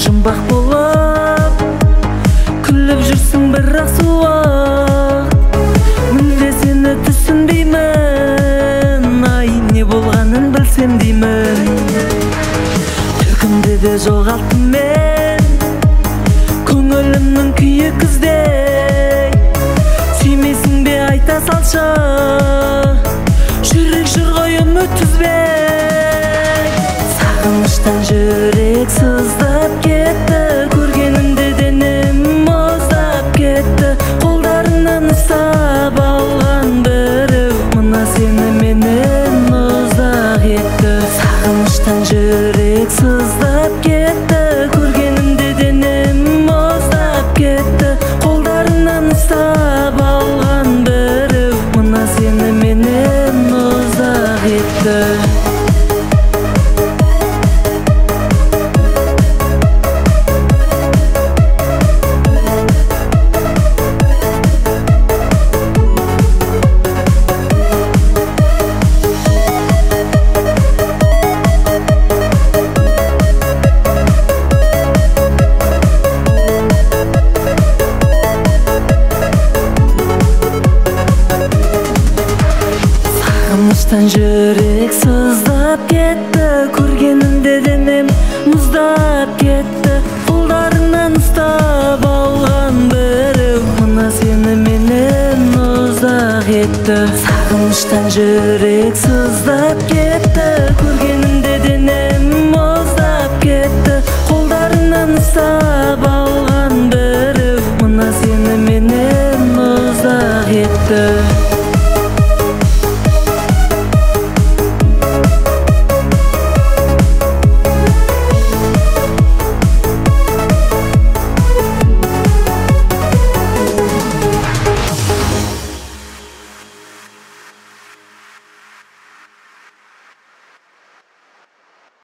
жұмбақ болып күліп жүрсің бірақ суық. Мүлде сені түсінбеймін, ай не болғанын білсем деймін. Түлкімді де жоғалттым мен, көңілімнің күйі күздей. Сүймейсің бе айта салшы, жүрек жүр ғой үміт үзбей. Сағыныштан жүрек сыздап кетті, көргенімде денем мұздап кетті. Қолдарынан ұстап алған біреу мына сені менен ұзақ етті. Сағыныштан жүрек сыздап кетті, көргенімде денем мұздап кетті. Қолдарынан ұстап алған біреу мына сені менен ұзақ етті. Сағыныштан жүрек сыздап кетті, көргенімде денем мұздап кетті. Қолдарынан ұстап алған біреу мына сені менен ұзақ етті. Сағыныштан жүрек сыздап кетті, көргенімде